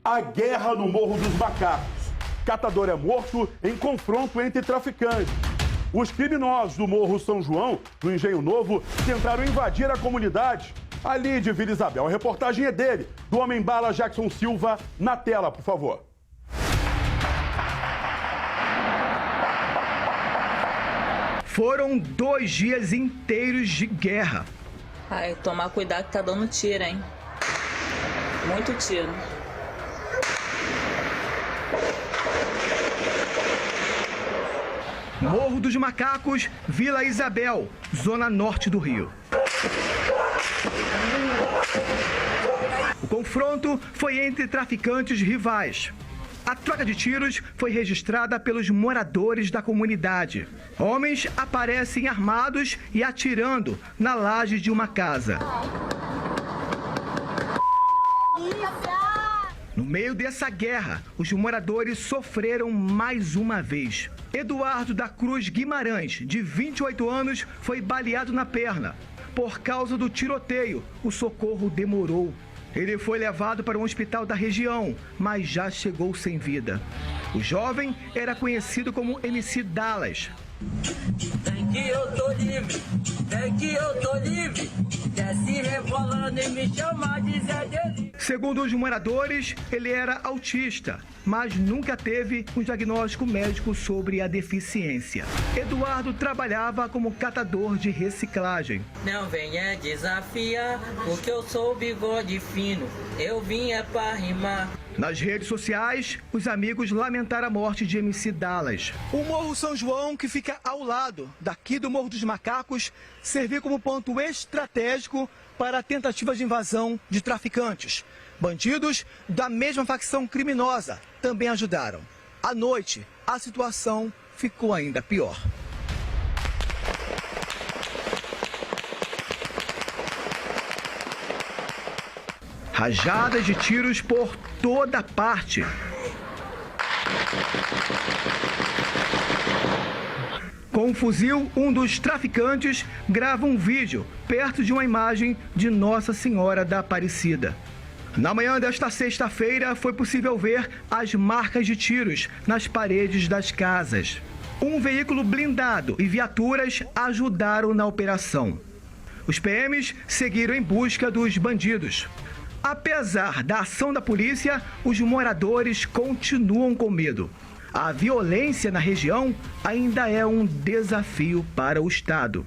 A guerra no Morro dos Macacos. Catador é morto em confronto entre traficantes. Os criminosos do Morro São João, do Engenho Novo, tentaram invadir a comunidade ali de Vila Isabel. A reportagem é dele, do Homem-Bala Jackson Silva, na tela, por favor. Foram 2 dias inteiros de guerra. Ai, tomar cuidado que tá dando tiro, hein? Muito tiro. Morro dos Macacos, Vila Isabel, zona norte do Rio. O confronto foi entre traficantes rivais. A troca de tiros foi registrada pelos moradores da comunidade. Homens aparecem armados e atirando na laje de uma casa. No meio dessa guerra, os moradores sofreram mais uma vez. Eduardo da Cruz Guimarães, de 28 anos, foi baleado na perna. Por causa do tiroteio, o socorro demorou. Ele foi levado para um hospital da região, mas já chegou sem vida. O jovem era conhecido como MC Dallas. Vem que eu tô livre, vem que eu tô livre. Desce rebolando e me chama de Zé Deli. Segundo os moradores, ele era autista, mas nunca teve um diagnóstico médico sobre a deficiência. Eduardo trabalhava como catador de reciclagem. Não venha desafiar, porque eu sou bigode fino. Eu vim é pra rimar. Nas redes sociais, os amigos lamentaram a morte de MC Dallas. O Morro São João, que fica ao lado daqui do Morro dos Macacos, serviu como ponto estratégico para a tentativa de invasão de traficantes. Bandidos da mesma facção criminosa também ajudaram. À noite, a situação ficou ainda pior. Rajadas de tiros por toda parte. Com um fuzil, um dos traficantes grava um vídeo perto de uma imagem de Nossa Senhora da Aparecida. Na manhã desta sexta-feira, foi possível ver as marcas de tiros nas paredes das casas. Um veículo blindado e viaturas ajudaram na operação. Os PMs seguiram em busca dos bandidos. Apesar da ação da polícia, os moradores continuam com medo. A violência na região ainda é um desafio para o Estado.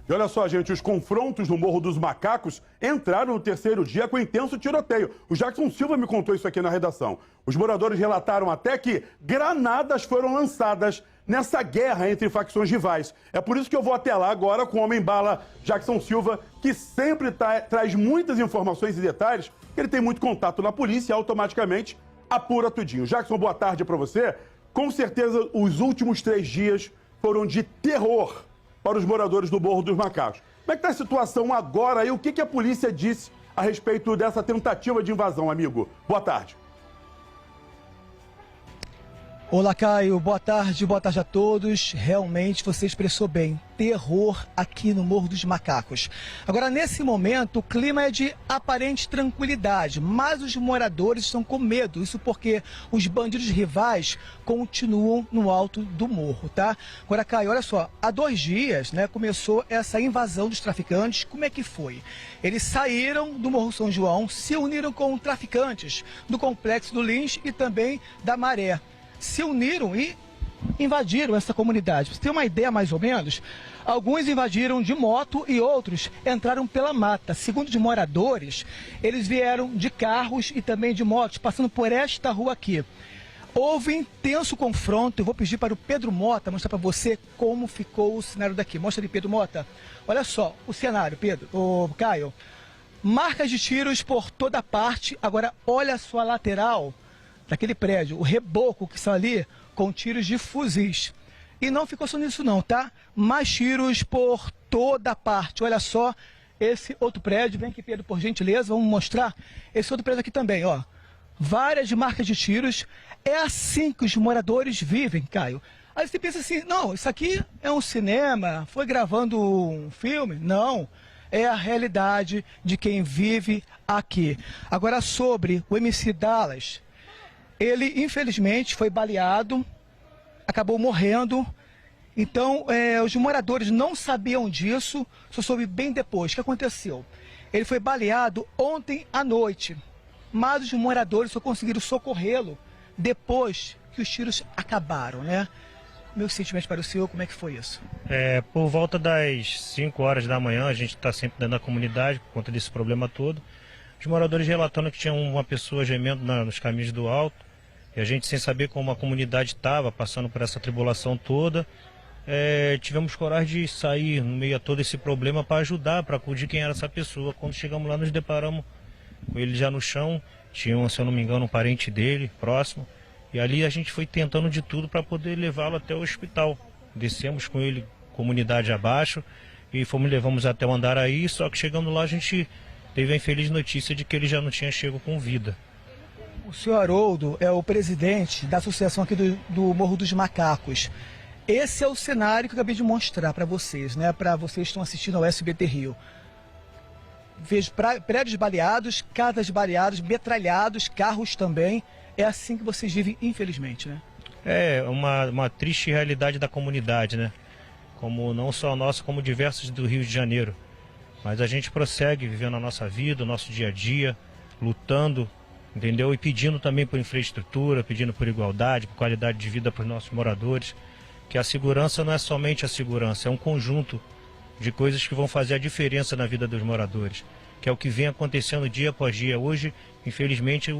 E olha só, gente, os confrontos no Morro dos Macacos entraram no terceiro dia com intenso tiroteio. O Jackson Silva me contou isso aqui na redação. Os moradores relataram até que granadas foram lançadas nessa guerra entre facções rivais. É por isso que eu vou até lá agora com o Homem-Bala Jackson Silva, que sempre traz muitas informações e detalhes. Ele tem muito contato na polícia e automaticamente apura tudinho. Jackson, boa tarde para você. Com certeza, os últimos 3 dias foram de terror para os moradores do Morro dos Macacos. Como é que está a situação agora e o que a polícia disse a respeito dessa tentativa de invasão, amigo? Boa tarde. Olá, Caio. Boa tarde a todos. Realmente você expressou bem. Terror aqui no Morro dos Macacos. Agora, nesse momento, o clima é de aparente tranquilidade, mas os moradores estão com medo. Isso porque os bandidos rivais continuam no alto do morro, tá? Agora, Caio, olha só. Há 2 dias, né, começou essa invasão dos traficantes. Como é que foi? Eles saíram do Morro São João, se uniram com traficantes do Complexo do Lins e também da Maré. Se uniram e invadiram essa comunidade. Pra você ter uma ideia mais ou menos, alguns invadiram de moto e outros entraram pela mata. Segundo os moradores, eles vieram de carros e também de motos, passando por esta rua aqui. Houve intenso confronto. Eu vou pedir para o Pedro Mota mostrar para você como ficou o cenário daqui. Mostra ali, Pedro Mota. Olha só o cenário, Pedro, Caio. Marcas de tiros por toda parte. Agora, olha só a lateral daquele prédio, o reboco que está ali com tiros de fuzis. E não ficou só nisso não, tá? Mais tiros por toda parte. Olha só esse outro prédio. Vem aqui, Pedro, por gentileza, vamos mostrar esse outro prédio aqui também, ó. Várias marcas de tiros. É assim que os moradores vivem, Caio. Aí você pensa assim, não, isso aqui é um cinema, foi gravando um filme? Não. é a realidade de quem vive aqui. Agora, sobre o MC Dallas, ele infelizmente foi baleado, acabou morrendo. Então, os moradores não sabiam disso, só soube bem depois. O que aconteceu? Ele foi baleado ontem à noite, mas os moradores só conseguiram socorrê-lo depois que os tiros acabaram, né? Meus sentimentos para o senhor, como é que foi isso? Por volta das 5 horas da manhã, a gente está sempre dentro da comunidade por conta desse problema todo. Os moradores relatando que tinha uma pessoa gemendo nos caminhos do alto, e a gente, sem saber como a comunidade estava passando por essa tribulação toda, tivemos coragem de sair no meio a todo esse problema para ajudar, para acudir quem era essa pessoa. Quando chegamos lá, nos deparamos com ele já no chão. Tinha, se eu não me engano, um parente dele próximo. E ali a gente foi tentando de tudo para poder levá-lo até o hospital. Descemos com ele, comunidade abaixo, e levamos até o Andaraí. Só que chegando lá, a gente teve a infeliz notícia de que ele já não tinha chego com vida. O senhor Haroldo é o presidente da associação aqui do Morro dos Macacos. Esse é o cenário que eu acabei de mostrar para vocês, né? Para vocês que estão assistindo ao SBT Rio. Vejo prédios baleados, casas baleadas, metralhados, carros também. É assim que vocês vivem, infelizmente, né? É uma triste realidade da comunidade, né? Como não só a nossa, como diversos do Rio de Janeiro. Mas a gente prossegue vivendo a nossa vida, o nosso dia a dia, lutando, entendeu? E pedindo também por infraestrutura, pedindo por igualdade, por qualidade de vida para os nossos moradores. Que a segurança não é somente a segurança, é um conjunto de coisas que vão fazer a diferença na vida dos moradores. Que é o que vem acontecendo dia após dia. Hoje, infelizmente,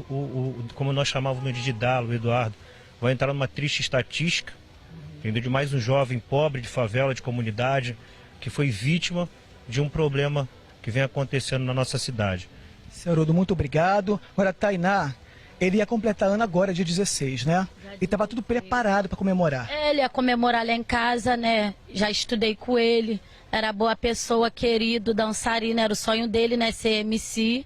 como nós chamávamos de Dalo, o Eduardo, vai entrar numa triste estatística, entendeu? De mais um jovem pobre de favela, de comunidade, que foi vítima de um problema que vem acontecendo na nossa cidade. Senhor Haroldo, muito obrigado. Agora, Tainá, ele ia completar ano agora, dia 16, né? E estava tudo preparado para comemorar. Ele ia comemorar lá em casa, né? Já estudei com ele. Era boa pessoa, querido, dançarino. Era o sonho dele, né? Ser MC.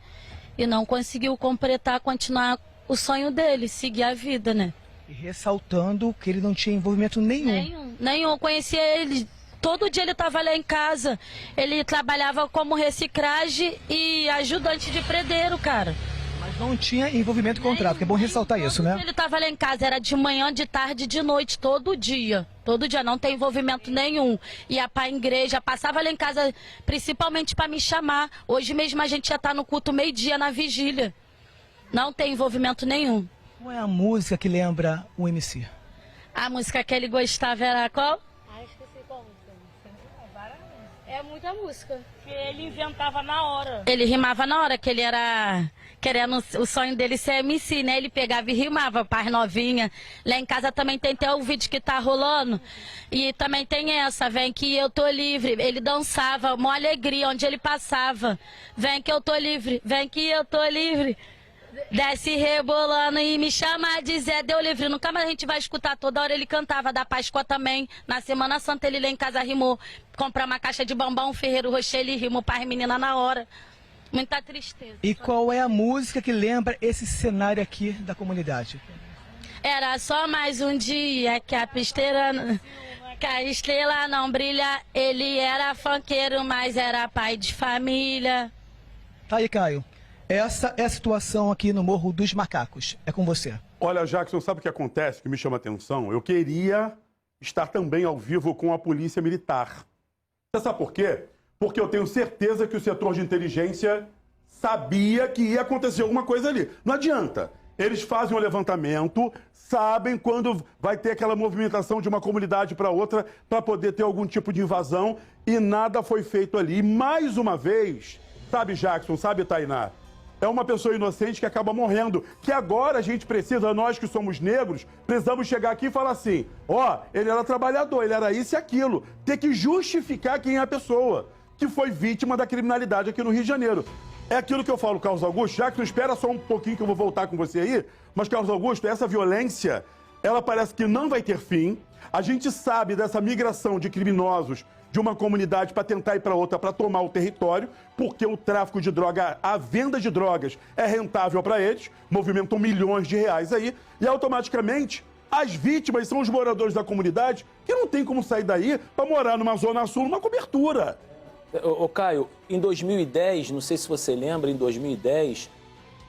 E não conseguiu continuar o sonho dele, seguir a vida, né? E ressaltando que ele não tinha envolvimento nenhum. Nenhum. Eu conhecia ele. Todo dia ele estava lá em casa. Ele trabalhava como reciclagem e ajudante de predeiro, cara. Mas não tinha envolvimento com contrato, que é bom ressaltar isso, né? Ele estava lá em casa, era de manhã, de tarde, de noite, todo dia. Todo dia, não tem envolvimento nenhum. Ia para a igreja, passava lá em casa, principalmente para me chamar. Hoje mesmo a gente já está no culto meio-dia, na vigília. Não tem envolvimento nenhum. Qual é a música que lembra o MC? A música que ele gostava era qual? Esqueci qual música. É muita música. Que ele inventava na hora. Ele rimava na hora, que ele era querendo o sonho dele ser MC, né? Ele pegava e rimava para as novinhas. Lá em casa também tem até o vídeo que tá rolando. E também tem essa, vem que eu tô livre. Ele dançava, uma alegria onde ele passava. Vem que eu tô livre, vem que eu tô livre. Desce rebolando e me chama de Zé, deu livre. Nunca mais a gente vai escutar, toda hora ele cantava. Da Páscoa também, na Semana Santa ele lá em casa rimou. Comprar uma caixa de bombom, Ferreiro Rocher, ele rimou para as meninas na hora. Muita tristeza. E qual é a música que lembra esse cenário aqui da comunidade? Era só mais um dia que a estrela não brilha. Ele era funkeiro, mas era pai de família. Tá aí, Caio. Essa é a situação aqui no Morro dos Macacos. É com você. Olha, Jackson, sabe o que acontece que me chama a atenção? Eu queria estar também ao vivo com a Polícia Militar. Você sabe por quê? Porque eu tenho certeza que o setor de inteligência sabia que ia acontecer alguma coisa ali. Não adianta. Eles fazem um levantamento, sabem quando vai ter aquela movimentação de uma comunidade para outra para poder ter algum tipo de invasão e nada foi feito ali. E mais uma vez, sabe, Jackson, sabe, Tainá? É uma pessoa inocente que acaba morrendo. Que agora a gente precisa, nós que somos negros, precisamos chegar aqui e falar assim: ó, ele era trabalhador, ele era isso e aquilo. Ter que justificar quem é a pessoa que foi vítima da criminalidade aqui no Rio de Janeiro. É aquilo que eu falo, Carlos Augusto. Já que não espera só um pouquinho que eu vou voltar com você aí. Mas, Carlos Augusto, essa violência, ela parece que não vai ter fim. A gente sabe dessa migração de criminosos de uma comunidade para tentar ir para outra, para tomar o território, porque o tráfico de droga, a venda de drogas é rentável para eles, movimentam milhões de reais aí, e automaticamente as vítimas são os moradores da comunidade que não tem como sair daí para morar numa zona sul, numa cobertura. Ô Caio, em 2010, não sei se você lembra, em 2010,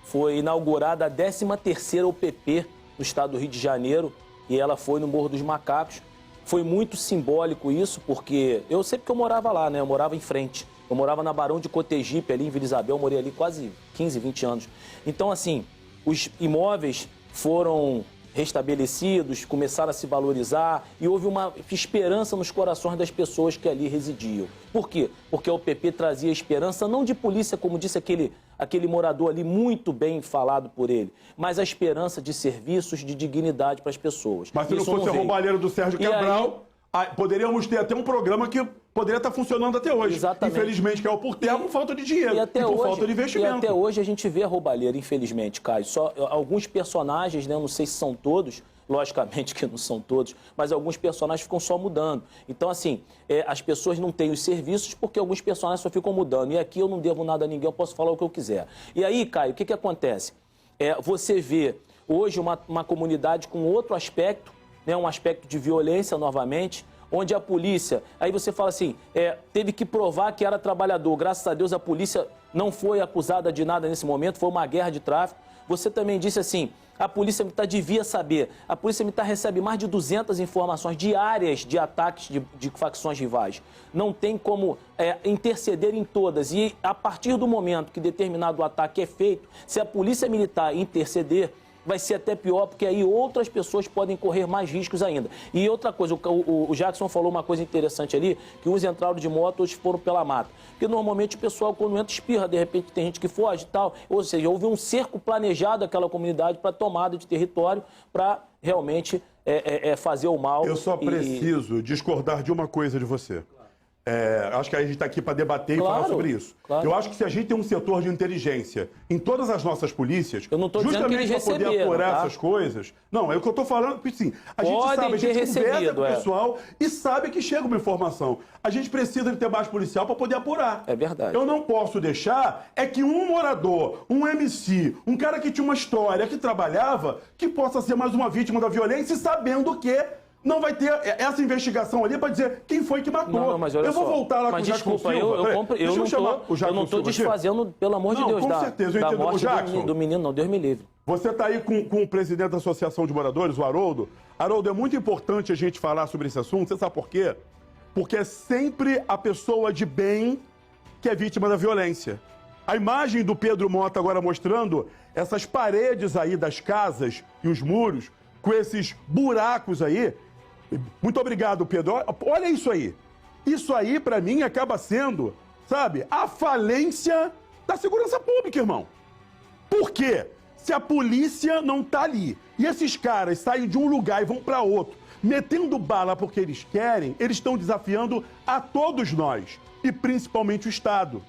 foi inaugurada a 13ª UPP no estado do Rio de Janeiro, e ela foi no Morro dos Macacos. Foi muito simbólico isso, porque eu sei porque eu morava lá, né? Eu morava em frente. Eu morava na Barão de Cotegipe, ali em Vila Isabel, eu morei ali quase 15, 20 anos. Então, assim, os imóveis foram restabelecidos, começaram a se valorizar e houve uma esperança nos corações das pessoas que ali residiam. Por quê? Porque a UPP trazia esperança, não de polícia, como disse aquele morador ali, muito bem falado por ele, mas a esperança de serviços, de dignidade para as pessoas. Mas se não fosse a roubalheira do Sérgio Cabral, poderíamos ter até um programa que poderia estar funcionando até hoje. Exatamente. Infelizmente, caiu por terra por falta de dinheiro e por falta de investimento. E até hoje a gente vê a roubalheira, infelizmente, Caio. Só alguns personagens, né, eu não sei se são todos, logicamente que não são todos, mas alguns personagens ficam só mudando. Então, assim, as pessoas não têm os serviços porque alguns personagens só ficam mudando. E aqui eu não devo nada a ninguém, eu posso falar o que eu quiser. E aí, Caio, o que acontece? Você vê hoje uma comunidade com outro aspecto, né, um aspecto de violência novamente, onde a polícia, aí você fala assim, teve que provar que era trabalhador. Graças a Deus a polícia não foi acusada de nada nesse momento, foi uma guerra de tráfico. Você também disse assim, a Polícia Militar devia saber. A Polícia Militar recebe mais de 200 informações diárias de ataques de facções rivais. Não tem como interceder em todas. E a partir do momento que determinado ataque é feito, se a Polícia Militar interceder, vai ser até pior, porque aí outras pessoas podem correr mais riscos ainda. E outra coisa, o Jackson falou uma coisa interessante ali, que uns entraram de moto, outros foram pela mata. Porque normalmente o pessoal, quando entra, espirra, de repente tem gente que foge e tal. Ou seja, houve um cerco planejado daquela comunidade para tomada de território, para realmente fazer o mal. Eu só preciso discordar de uma coisa de você. Acho que a gente está aqui para debater e falar sobre isso. Claro. Eu acho que se a gente tem um setor de inteligência em todas as nossas polícias, eu não tô dizendo que eles justamente para poder apurar essas coisas... Não, é o que eu estou falando, porque sim, a gente sabe, a gente conversa com o pessoal e sabe que chega uma informação. A gente precisa de ter mais policial para poder apurar. É verdade. Eu não posso deixar que um morador, um MC, um cara que tinha uma história, que trabalhava, que possa ser mais uma vítima da violência, sabendo que não vai ter essa investigação ali para dizer quem foi que matou. Não, mas olha eu vou só. voltar lá mas com o Jackson desculpa, Silva. eu não estou desfazendo, pelo amor de Deus, com certeza, eu da entendo. morte do menino, não, Deus me livre. Você está aí com o presidente da Associação de Moradores, o Haroldo. Haroldo, é muito importante a gente falar sobre esse assunto. Você sabe por quê? Porque é sempre a pessoa de bem que é vítima da violência. A imagem do Pedro Mota agora mostrando essas paredes aí das casas e os muros, com esses buracos aí. Muito obrigado, Pedro. Olha isso aí. Isso aí, para mim, acaba sendo, sabe, a falência da segurança pública, irmão. Por quê? Se a polícia não tá ali e esses caras saem de um lugar e vão para outro, metendo bala porque eles querem, eles estão desafiando a todos nós, e principalmente o Estado,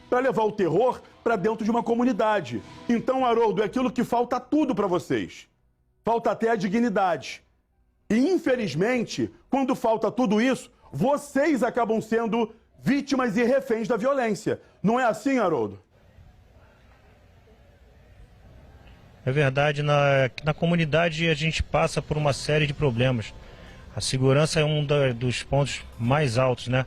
para levar o terror para dentro de uma comunidade. Então, Haroldo, é aquilo que falta tudo para vocês. Falta até a dignidade. E, infelizmente, quando falta tudo isso, vocês acabam sendo vítimas e reféns da violência. Não é assim, Haroldo? É verdade, na comunidade a gente passa por uma série de problemas. A segurança é um dos pontos mais altos, né?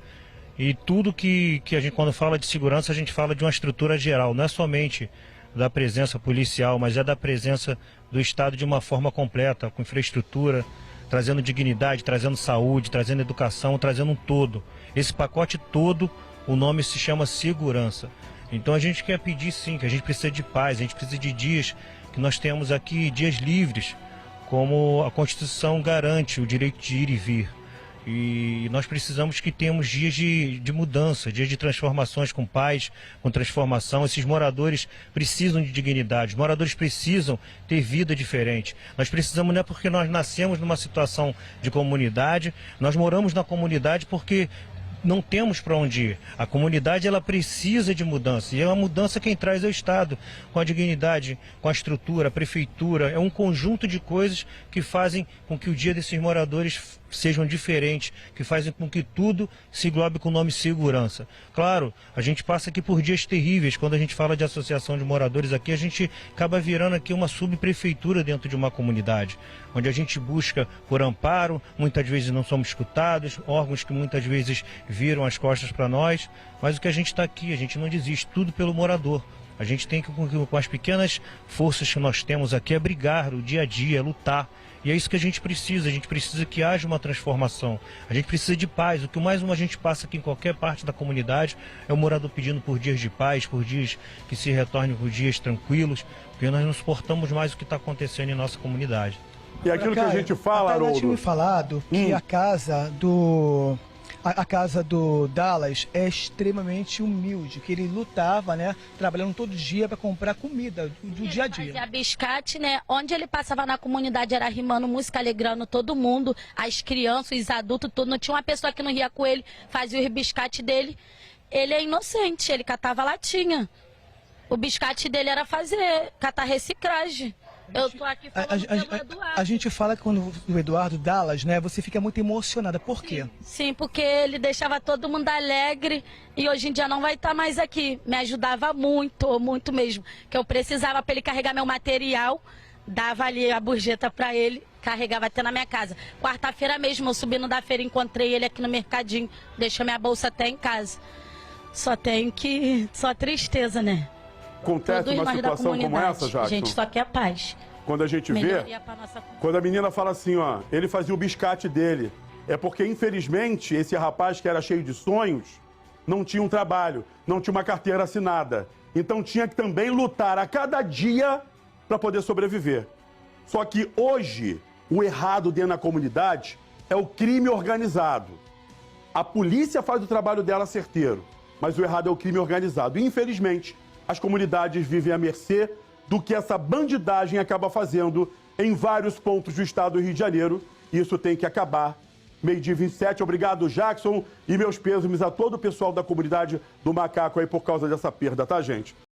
E tudo que a gente, quando fala de segurança, a gente fala de uma estrutura geral. Não é somente da presença policial, mas é da presença do Estado de uma forma completa, com infraestrutura, trazendo dignidade, trazendo saúde, trazendo educação, trazendo um todo. Esse pacote todo, o nome se chama segurança. Então a gente quer pedir sim, que a gente precisa de paz, a gente precisa de dias, que nós temos aqui dias livres, como a Constituição garante o direito de ir e vir. E nós precisamos que tenhamos dias de mudança, dias de transformações com paz, com transformação. Esses moradores precisam de dignidade, os moradores precisam ter vida diferente. Nós precisamos, não é porque nós nascemos numa situação de comunidade, nós moramos na comunidade porque não temos para onde ir. A comunidade, ela precisa de mudança, e é uma mudança quem traz é o Estado, com a dignidade, com a estrutura, a prefeitura. É um conjunto de coisas que fazem com que o dia desses moradores sejam diferentes, que fazem com que tudo se englobe com o nome segurança. Claro, a gente passa aqui por dias terríveis. Quando a gente fala de associação de moradores aqui, a gente acaba virando aqui uma subprefeitura dentro de uma comunidade, onde a gente busca por amparo, muitas vezes não somos escutados, órgãos que muitas vezes viram as costas para nós, mas o que a gente está aqui, a gente não desiste, tudo pelo morador. A gente tem que, com as pequenas forças que nós temos aqui, é brigar o dia a dia, lutar. E é isso que a gente precisa que haja uma transformação. A gente precisa de paz. O que mais a gente passa aqui em qualquer parte da comunidade é o morador pedindo por dias de paz, por dias que se retornem por dias tranquilos, porque nós não suportamos mais o que está acontecendo em nossa comunidade. E aquilo que a gente fala, Haroldo... tinha me falado que a casa do Dallas é extremamente humilde, que ele lutava, né, trabalhando todo dia para comprar comida do dia a dia. Fazia biscate, né? Onde ele passava na comunidade era rimando música, alegrando todo mundo, as crianças, os adultos, tudo. Não tinha uma pessoa que não ria com ele, fazia o biscate dele. Ele é inocente, ele catava latinha. O biscate dele era catar reciclagem. Eu tô aqui falando pelo Eduardo. A gente fala que quando o Eduardo Dallas, né, você fica muito emocionada. Por quê? Sim, porque ele deixava todo mundo alegre e hoje em dia não vai estar mais aqui. Me ajudava muito, muito mesmo. Que eu precisava para ele carregar meu material, dava ali a burjeta para ele, carregava até na minha casa. Quarta-feira mesmo, eu subindo da feira, encontrei ele aqui no mercadinho, deixou minha bolsa até em casa. Só tristeza, né? Acontece uma situação como essa, Jackson? A gente só quer paz. Quando a gente vê, quando a menina fala assim, ó, ele fazia o biscate dele, é porque, infelizmente, esse rapaz que era cheio de sonhos, não tinha um trabalho, não tinha uma carteira assinada. Então tinha que também lutar a cada dia para poder sobreviver. Só que hoje, o errado dentro da comunidade é o crime organizado. A polícia faz o trabalho dela certeiro, mas o errado é o crime organizado. E, infelizmente, as comunidades vivem à mercê do que essa bandidagem acaba fazendo em vários pontos do estado do Rio de Janeiro. E isso tem que acabar. 12h27, obrigado, Jackson, e meus pêsames a todo o pessoal da comunidade do Macaco aí por causa dessa perda, tá, gente?